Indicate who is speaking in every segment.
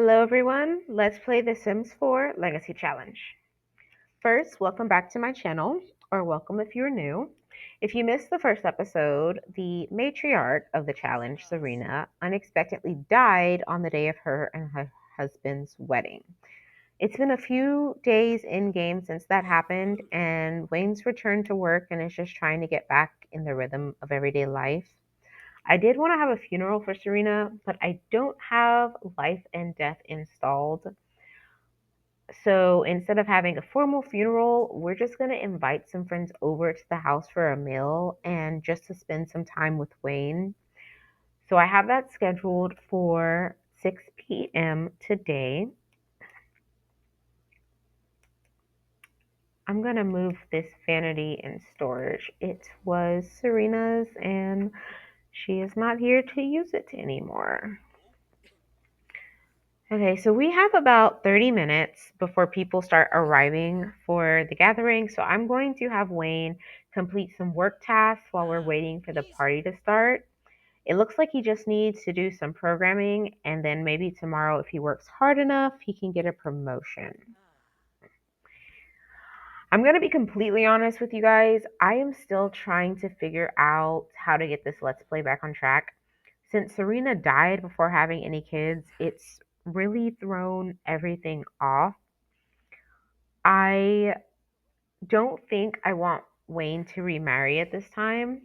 Speaker 1: Hello, everyone. Let's play The Sims 4 Legacy Challenge. First, welcome back to my channel, or welcome if you're new. If you missed the first episode, the matriarch of the challenge, Serena, unexpectedly died on the day of her and her husband's wedding. It's been a few days in game since that happened, and Wayne's returned to work and is just trying to get back in the rhythm of everyday life. I did want to have a funeral for Serena, but I don't have life and death installed. So instead of having a formal funeral, we're just going to invite some friends over to the house for a meal and just to spend some time with Wayne. So I have that scheduled for 6 p.m. today. I'm going to move this vanity in storage. It was Serena's and she is not here to use it anymore. Okay, so we have about 30 minutes before people start arriving for the gathering. So I'm going to have Wayne complete some work tasks while we're waiting for the party to start. It looks like he just needs to do some programming, and then maybe tomorrow, if he works hard enough, he can get a promotion. I'm going to be completely honest with you guys. I am still trying to figure out how to get this Let's Play back on track. Since Serena died before having any kids, it's really thrown everything off. I don't think I want Wayne to remarry at this time.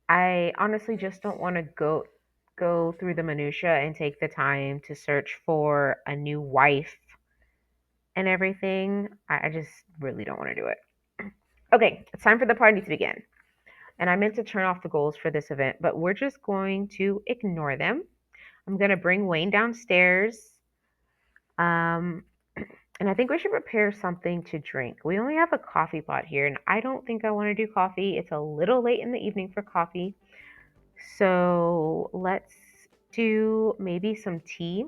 Speaker 1: I honestly just don't want to go through the minutia and take the time to search for a new wife and everything. I just really don't want to do it. Okay, it's time for the party to begin. And I meant to turn off the goals for this event, but we're just going to ignore them. I'm going to bring Wayne downstairs. Um, and I think we should prepare something to drink. We only have a coffee pot here, and I don't think I want to do coffee. It's a little late in the evening for coffee. So let's do maybe some tea.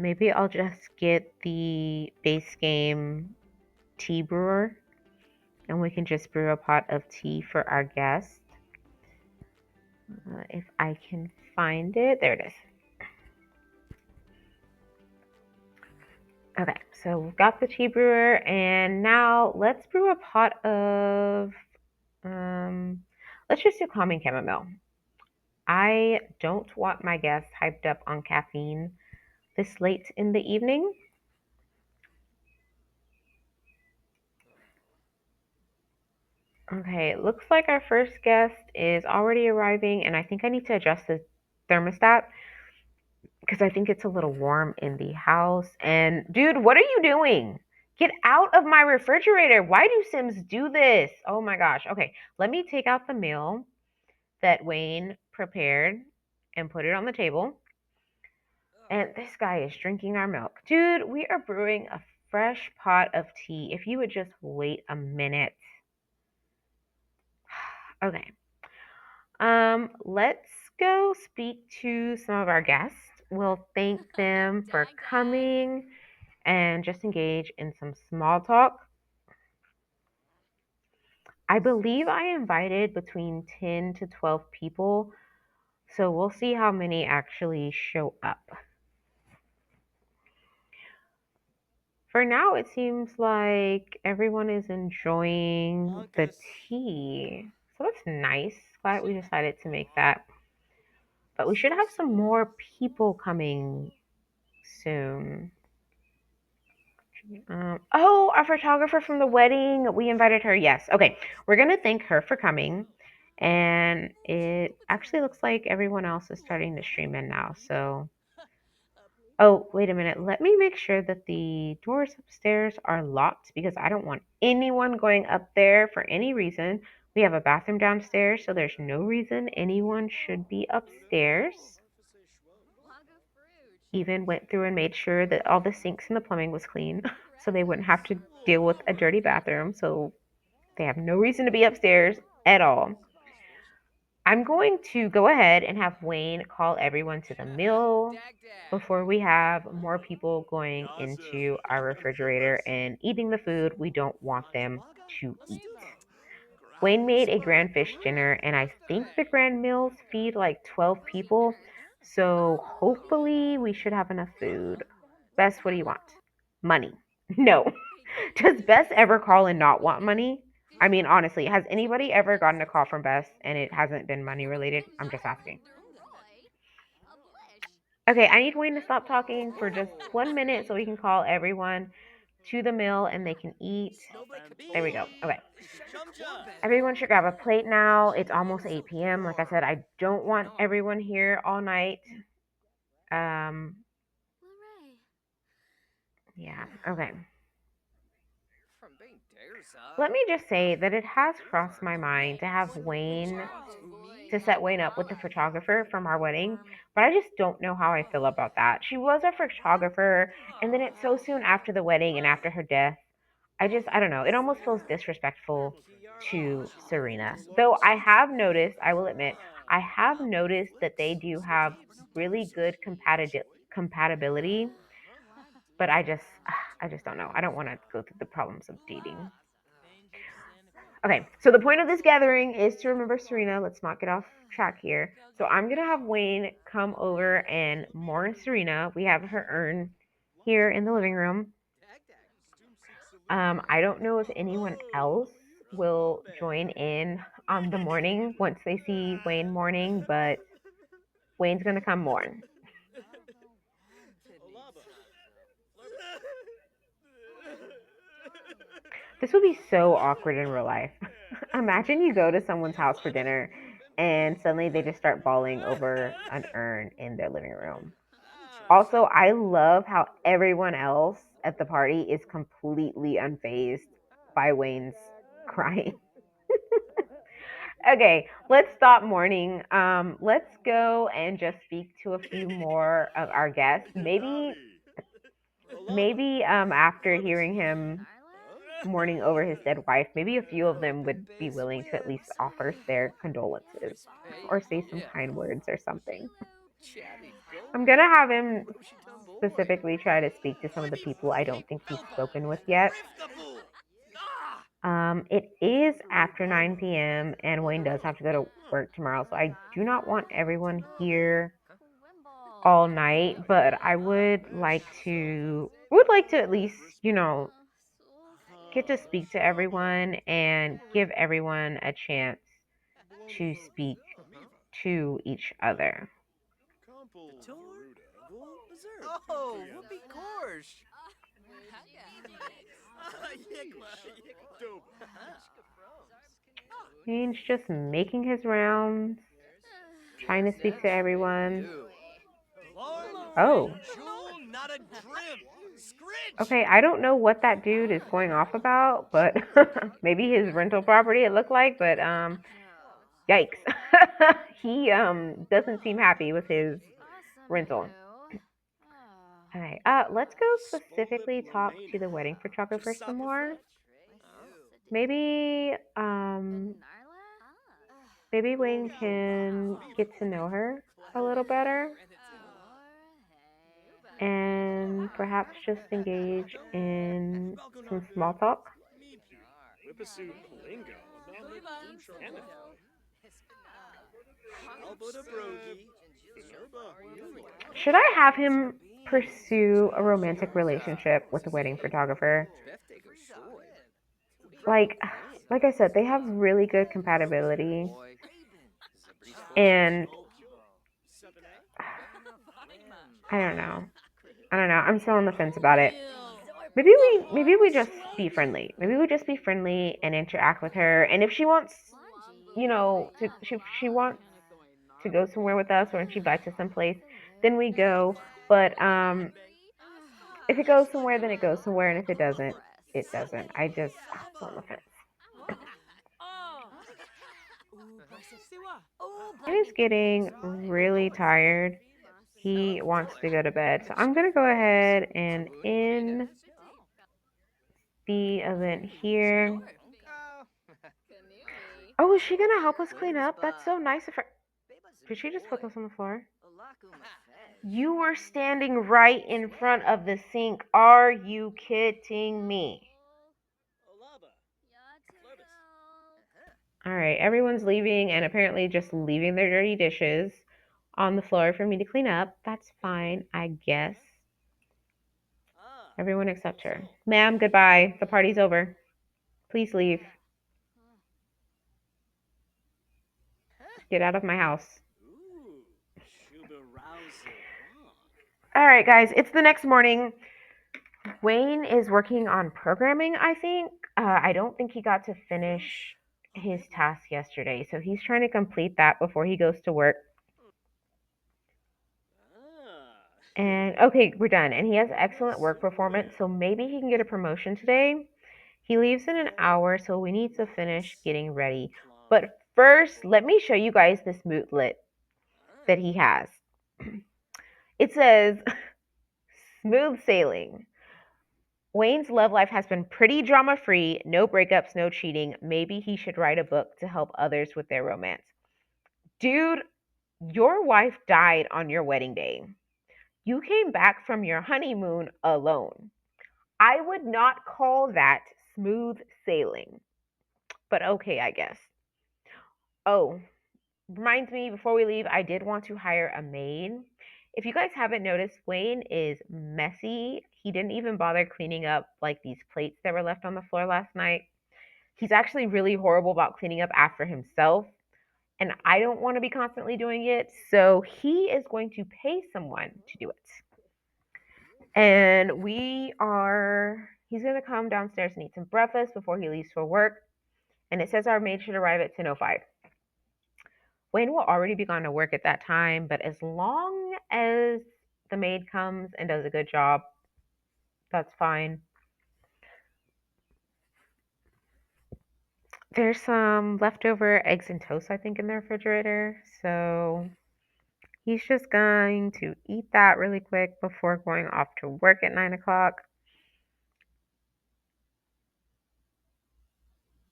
Speaker 1: Maybe I'll just get the base game tea brewer, and we can just brew a pot of tea for our guest. If I can find it. There it is. Okay, so we've got the tea brewer, and now let's brew a pot of, let's just do calming chamomile. I don't want my guests hyped up on caffeine this late in the evening. Okay, it looks like our first guest is already arriving, and I think I need to adjust the thermostat because I think it's a little warm in the house. And dude, what are you doing? Get out of my refrigerator. Why do Sims do this? Oh my gosh. Okay, let me take out the meal that Wayne prepared and put it on the table. And this guy is drinking our milk. Dude, we are brewing a fresh pot of tea. If you would just wait a minute. Okay. Let's go speak to some of our guests. We'll thank them for coming and just engage in some small talk. I believe I invited between 10 to 12 people, so we'll see how many actually show up. For now, it seems like everyone is enjoying the tea. So that's nice. Glad we decided to make that. But we should have some more people coming soon. Oh, our photographer from the wedding. We invited her. Yes. Okay. We're going to thank her for coming. And it actually looks like everyone else is starting to stream in now. So, oh, wait a minute. Let me make sure that the doors upstairs are locked because I don't want anyone going up there for any reason. We have a bathroom downstairs, so there's no reason anyone should be upstairs. Even went through and made sure that all the sinks and the plumbing was clean so they wouldn't have to deal with a dirty bathroom. So they have no reason to be upstairs at all. I'm going to go ahead and have Wayne call everyone to the meal before we have more people going into our refrigerator and eating the food we don't want them to eat. Wayne made a grand fish dinner, and I think the grand meals feed like 12 people. So hopefully we should have enough food. Bess, what do you want? Money. No. Does Bess ever call and not want money? I mean, honestly, has anybody ever gotten a call from Bess and it hasn't been money related? I'm just asking. Okay, I need Wayne to stop talking for just 1 minute so we can call everyone to the mill and they can eat. There we go. Okay. Everyone should grab a plate now. It's almost 8 p.m. Like I said, I don't want everyone here all night. Um, yeah, okay. Let me just say that it has crossed my mind to have Wayne to set Wayne up with the photographer from our wedding, but I just don't know how I feel about that. She was a photographer, and then it's so soon after the wedding and after her death. I don't know. It almost feels disrespectful to Serena. Though I have noticed, I will admit, I have noticed that they do have really good compatibility, but I just don't know. I don't want to go through the problems of dating. Okay, so the point of this gathering is to remember Serena. Let's not get off track here. So I'm gonna have Wayne come over and mourn Serena. We have her urn here in the living room. I don't know if anyone else will join in on the mourning once they see Wayne mourning, but Wayne's gonna come mourn. This would be so awkward in real life. Imagine you go to someone's house for dinner and suddenly they just start bawling over an urn in their living room. Also, I love how everyone else at the party is completely unfazed by Wayne's crying. Okay, let's stop mourning. Let's go and just speak to a few more of our guests. Maybe after hearing him mourning over his dead wife, maybe a few of them would be willing to at least offer their condolences or say some kind words or something. I'm gonna have him specifically try to speak to some of the people I don't think he's spoken with yet. It is after 9 p.m. and Wayne does have to go to work tomorrow, so I do not want everyone here all night, but I would like to at least, get to speak to everyone and give everyone a chance to speak to each other.
Speaker 2: Oh, whoopee gorsh!
Speaker 1: He's just making his rounds, trying to speak to everyone. Oh, okay. I don't know what that dude is going off about, but maybe his rental property it looked like, but yikes. He doesn't seem happy with his rental. Okay, let's go specifically talk to the wedding photographer some more. Maybe maybe Wayne can get to know her a little better and perhaps just engage in some small talk. Should I have him pursue a romantic relationship with the wedding photographer? Like like I said, they have really good compatibility and I don't know. I don't know. I'm still on the fence about it. Maybe we just be friendly. Maybe we just be friendly and interact with her. And if she wants, if she wants to go somewhere with us or if she invites us someplace, then we go. But if it goes somewhere, then it goes somewhere, and if it doesn't, it doesn't. I'm still on the fence. He is getting really tired. He wants to go to bed. So I'm gonna go ahead and end the event here. Oh, is she gonna help us clean up? That's so nice of her. Did she just put this on the floor? You were standing right in front of the sink. Are you kidding me? All right, everyone's leaving and apparently just leaving their dirty dishes on the floor for me to clean up. That's fine, I guess. Everyone except her. Ma'am, goodbye. The party's over. Please leave. Get out of my house. All right, guys, it's the next morning. Wayne is working on programming, I think. I don't think he got to finish his task yesterday, so he's trying to complete that before he goes to work. And okay, we're done. And he has excellent work performance, so maybe he can get a promotion today. He leaves in an hour, so we need to finish getting ready. But first, let me show you guys this moodlet that he has. It says, smooth sailing. Wayne's love life has been pretty drama free, no breakups, no cheating. Maybe he should write a book to help others with their romance. Dude, your wife died on your wedding day. You came back from your honeymoon alone. I would not call that smooth sailing, but okay, I guess. Oh, reminds me, before we leave, I did want to hire a maid. If you guys haven't noticed, Wayne is messy. He didn't even bother cleaning up like these plates that were left on the floor last night. He's actually really horrible about cleaning up after himself, and I don't want to be constantly doing it, so he is going to pay someone to do it. And he's going to come downstairs and eat some breakfast before he leaves for work. And it says our maid should arrive at 10:05. Wayne will already be gone to work at that time, but as long as the maid comes and does a good job, that's fine. There's some leftover eggs and toast, I think, in the refrigerator. So he's just going to eat that really quick before going off to work at 9 o'clock.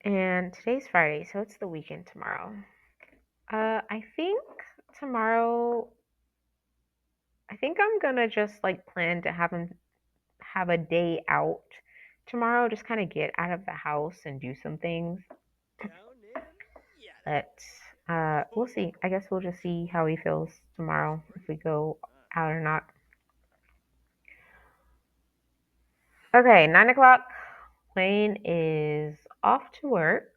Speaker 1: And today's Friday, so it's the weekend tomorrow. I think tomorrow, I think I'm gonna just like plan to have him have a day out tomorrow, just kind of get out of the house and do some things. But we'll see. I guess we'll just see how he feels tomorrow, if we go out or not. Okay, 9 o'clock. Wayne is off to work.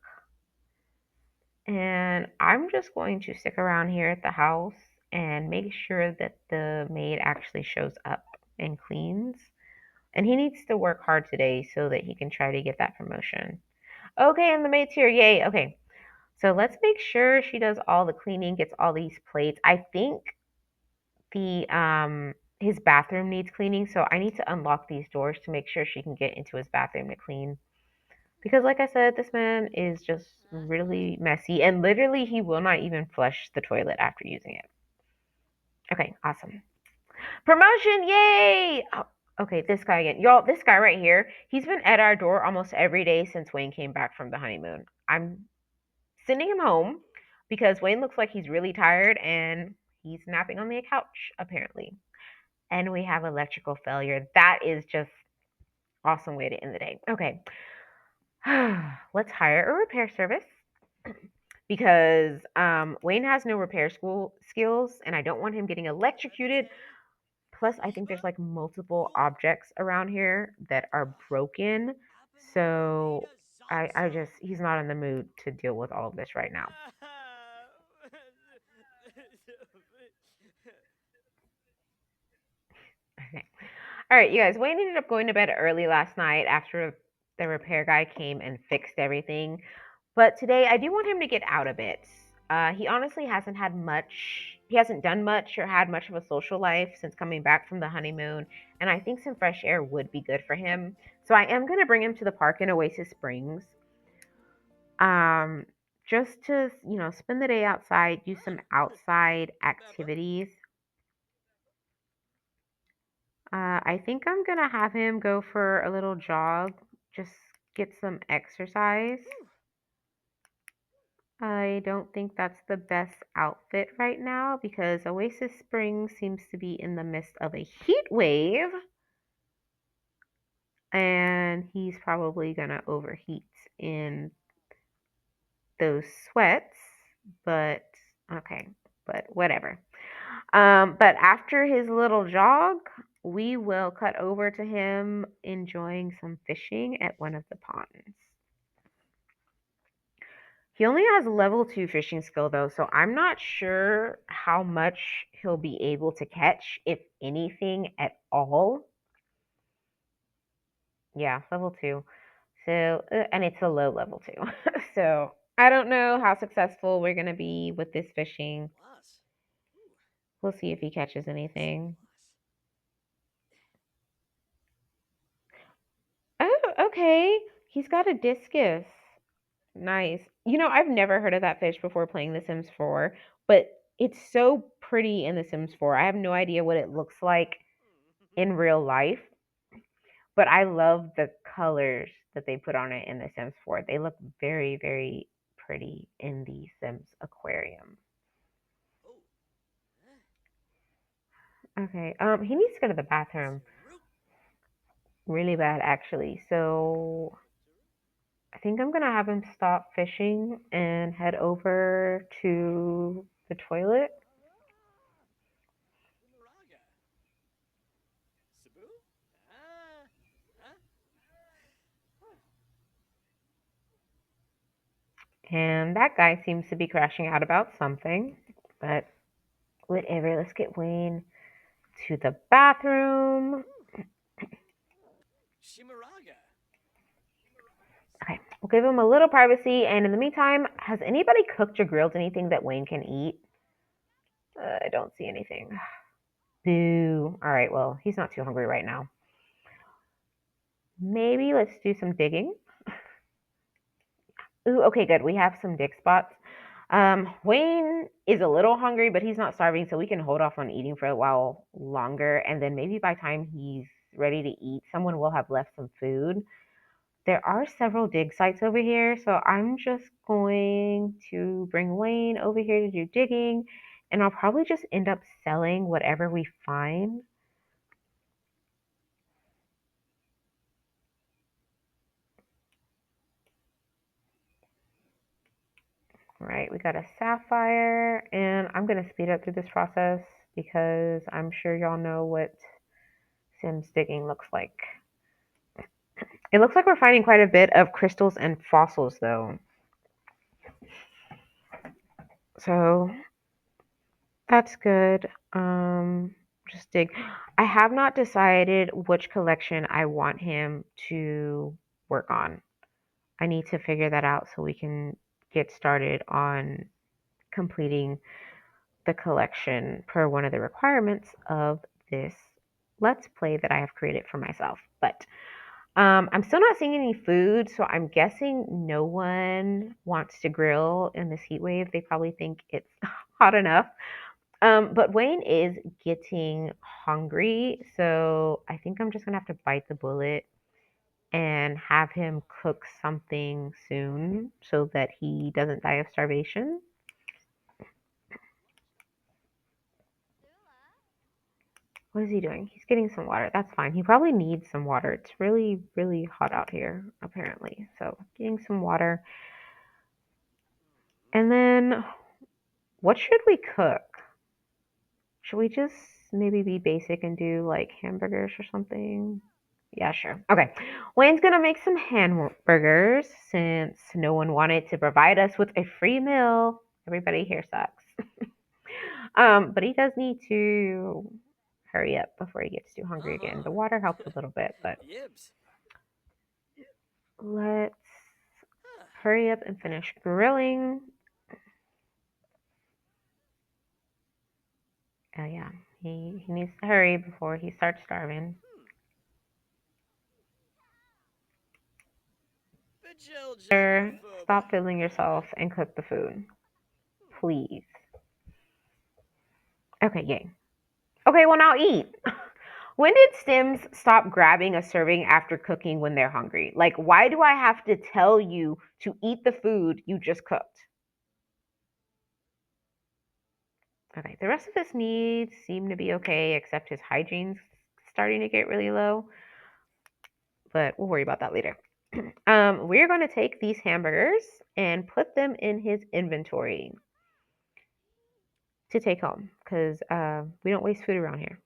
Speaker 1: And I'm just going to stick around here at the house and make sure that the maid actually shows up and cleans. And he needs to work hard today so that he can try to get that promotion. Okay, and the maid's here. Yay. Okay. So let's make sure she does all the cleaning, gets all these plates. I think the his bathroom needs cleaning, so I need to unlock these doors to make sure she can get into his bathroom to clean. Because like I said, this man is just really messy, and literally he will not even flush the toilet after using it. Okay, awesome. Promotion, yay! Oh, okay, this guy again. Y'all, this guy right here, he's been at our door almost every day since Wayne came back from the honeymoon. I'm sending him home because Wayne looks like he's really tired and he's napping on the couch, apparently. And we have electrical failure. That is just awesome way to end the day. Okay. Let's hire a repair service because Wayne has no repair school skills and I don't want him getting electrocuted. Plus, I think there's like multiple objects around here that are broken. So he's not in the mood to deal with all of this right now. Okay. All right, you guys, Wayne ended up going to bed early last night after the repair guy came and fixed everything. But today, I do want him to get out a bit. He honestly he hasn't done much or had much of a social life since coming back from the honeymoon. And I think some fresh air would be good for him. So I am going to bring him to the park in Oasis Springs. Just to, spend the day outside, do some outside activities. I think I'm gonna have him go for a little jog, just get some exercise. I don't think that's the best outfit right now because Oasis Springs seems to be in the midst of a heat wave, and he's probably gonna overheat in those sweats, but okay, but whatever. But after his little jog, we will cut over to him enjoying some fishing at one of the ponds. He only has level 2 fishing skill though, so I'm not sure how much he'll be able to catch, if anything at all. Yeah, level 2. So, and it's a low level 2. So, I don't know how successful we're going to be with this fishing.
Speaker 2: Plus.
Speaker 1: We'll see if he catches anything. Oh, okay. He's got a discus. Nice. I've never heard of that fish before playing The Sims 4, but it's so pretty in The Sims 4. I have no idea what it looks like in real life, but I love the colors that they put on it in The Sims 4. They look very, very pretty in the Sims aquarium. Okay. He needs to go to the bathroom really bad actually. So I think I'm gonna have him stop fishing and head over to the toilet. And that guy seems to be crashing out about something. But whatever, let's get Wayne to the bathroom. Okay, we'll give him a little privacy. And in the meantime, has anybody cooked or grilled anything that Wayne can eat? I don't see anything. Boo. All right, well, he's not too hungry right now. Maybe let's do some digging. Ooh, okay, good. We have some dig spots. Wayne is a little hungry, but he's not starving, so we can hold off on eating for a while longer. And then maybe by the time he's ready to eat, someone will have left some food. There are several dig sites over here, so I'm just going to bring Wayne over here to do digging, and I'll probably just end up selling whatever we find. All right, we got a sapphire, and I'm going to speed up through this process because I'm sure y'all know what Sims digging looks like. It looks like we're finding quite a bit of crystals and fossils, though. So that's good. Just dig. I have not decided which collection I want him to work on. I need to figure that out so we can get started on completing the collection per one of the requirements of this Let's Play that I have created for myself. But I'm still not seeing any food, so I'm guessing no one wants to grill in this heat wave. They probably think it's hot enough. But Wayne is getting hungry, so I think I'm just gonna have to bite the bullet and have him cook something soon so that he doesn't die of starvation. What is he doing? He's getting some water. That's fine. He probably needs some water. It's really, really hot out here, apparently. So, getting some water. And then, what should we cook? Should we just maybe be basic and do like hamburgers or something? Yeah, sure. Okay. Wayne's gonna make some hamburgers since no one wanted to provide us with a free meal. Everybody here sucks. But he does need to hurry up before he gets too hungry again. The water helps a little bit, but let's hurry up and finish grilling. Oh yeah, he needs to hurry before he starts starving. Sir, stop fiddling yourself and cook the food. Please. Okay, yay. Okay, well now eat. When did Sims stop grabbing a serving after cooking when they're hungry? Like, why do I have to tell you to eat the food you just cooked? Okay, the rest of his needs seem to be okay, except his hygiene's starting to get really low. But we'll worry about that later. We're going to take these hamburgers and put them in his inventory. to take home because we don't waste food around here.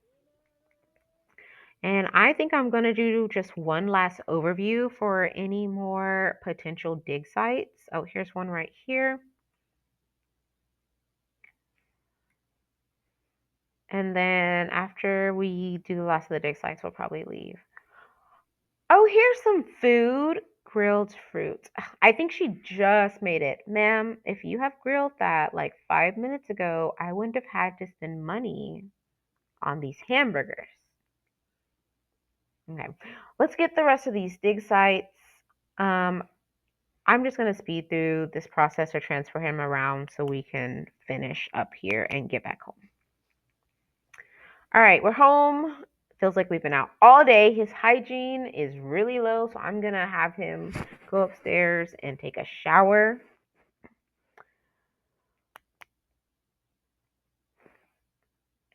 Speaker 1: And I think I'm going to do just one last overview for any more potential dig sites. Oh, here's one right here. And then after we do the last of the dig sites, we'll probably leave. Oh, here's some food. Grilled fruit. I think she just made it. Ma'am, if you have grilled that like 5 minutes ago, I wouldn't have had to spend money on these hamburgers. Okay, let's get the rest of these dig sites. Um, I'm just going to speed through this process or transfer him around so we can finish up here and get back home. All right, we're home. Feels like we've been out all day. His hygiene is really low, so I'm going to have him go upstairs and take a shower.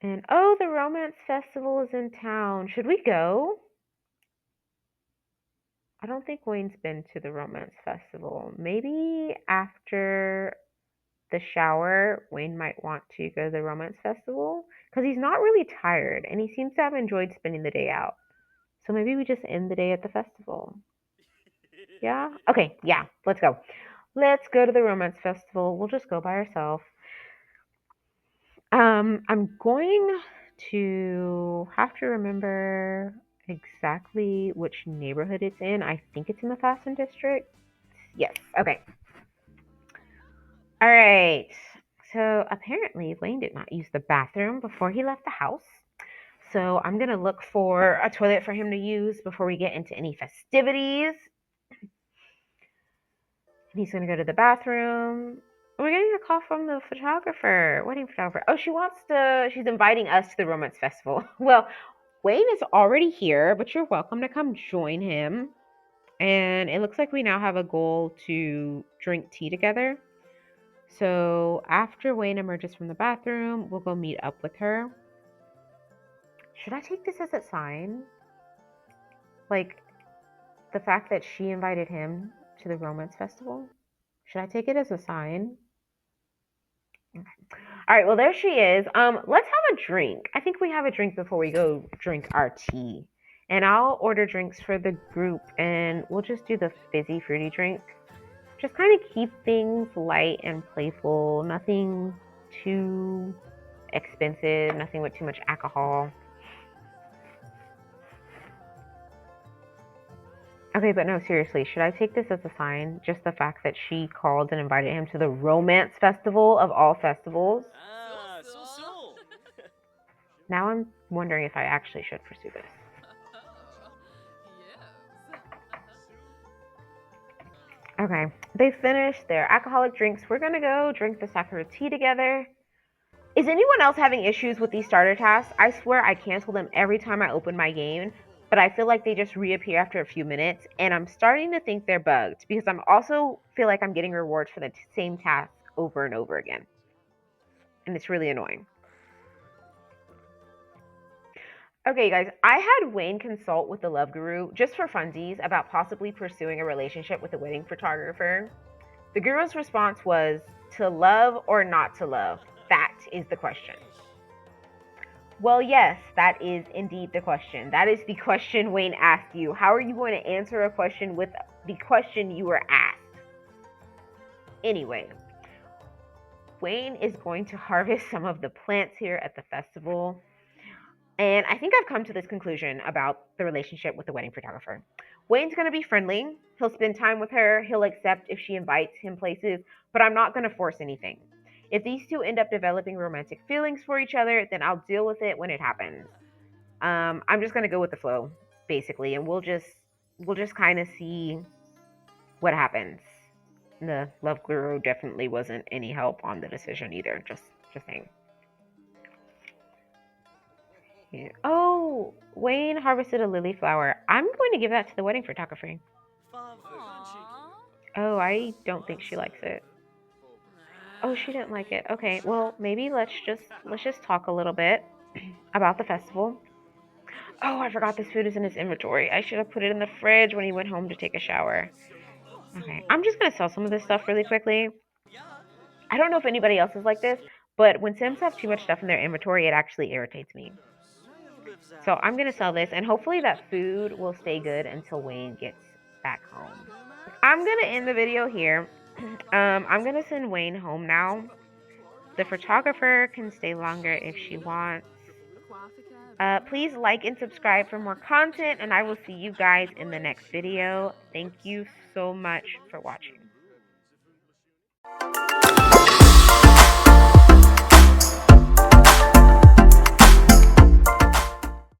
Speaker 1: And oh, the romance festival is in town. Should we go? I don't think Wayne's been to the romance festival. Maybe after the shower, Wayne might want to go to the romance festival because he's not really tired and he seems to have enjoyed spending the day out. So maybe we just end the day at the festival. Yeah? Okay, yeah, let's go. Let's go to the romance festival. We'll just go by ourselves. I'm going to have to remember exactly which neighborhood it's in. I think it's in the Fasten District. Yes, okay. All right. So apparently Wayne did not use the bathroom before he left the house. So I'm going to look for a toilet for him to use before we get into any festivities. And he's going to go to the bathroom. We're getting a call from the photographer, wedding photographer. Oh, she's inviting us to the romance festival. Well, Wayne is already here, but you're welcome to come join him. And it looks like we now have a goal to drink tea together. So after Wayne emerges from the bathroom, we'll go meet up with her. Should I take this as a sign? Like the fact that she invited him to the romance festival? Should I take it as a sign? Okay. All right, well there she is. Let's have a drink. I think we have a drink before we go drink our tea. And I'll order drinks for the group and we'll just do the fizzy fruity drink. Just kind of keep things light and playful, nothing too expensive, nothing with too much alcohol. Okay, but no, seriously, should I take this as a sign? Just the fact that she called and invited him to the romance festival of all festivals?
Speaker 2: So.
Speaker 1: Now I'm wondering if I actually should pursue this. Okay, they finished their alcoholic drinks. We're gonna go drink the sakura tea together. Is anyone else having issues with these starter tasks? I swear I cancel them every time I open my game, but I feel like they just reappear after a few minutes, and I'm starting to think they're bugged because I'm also feel like I'm getting rewards for the same task over and over again. And it's really annoying. Okay, guys, I had Wayne consult with the Love Guru just for funsies about possibly pursuing a relationship with a wedding photographer. The guru's response was to love or not to love. That is the question. Well, yes, that is indeed the question. That is the question Wayne asked you. How are you going to answer a question with the question you were asked? Anyway, Wayne is going to harvest some of the plants here at the festival. And I think I've come to this conclusion about the relationship with the wedding photographer. Wayne's going to be friendly. He'll spend time with her. He'll accept if she invites him places, but I'm not going to force anything. If these two end up developing romantic feelings for each other, then I'll deal with it when it happens. I'm just going to go with the flow, basically, and we'll just kind of see what happens. The Love Guru definitely wasn't any help on the decision either. Just saying. Yeah. Oh, Wayne harvested a lily flower. I'm going to give that to the wedding photographer. Oh, I don't think she likes it. Oh, she didn't like it. Okay, well, maybe let's just talk a little bit about the festival. Oh, I forgot this food is in his inventory. I should have put it in the fridge when he went home to take a shower. Okay, I'm just gonna sell some of this stuff really quickly. I don't know if anybody else is like this, But when Sims have too much stuff in their inventory, it actually irritates me. So I'm going to sell this, and hopefully that food will stay good until Wayne gets back home. I'm going to end the video here. I'm going to send Wayne home now. The photographer can stay longer if she wants. Please like and subscribe for more content, and I will see you guys in the next video. Thank you so much for watching.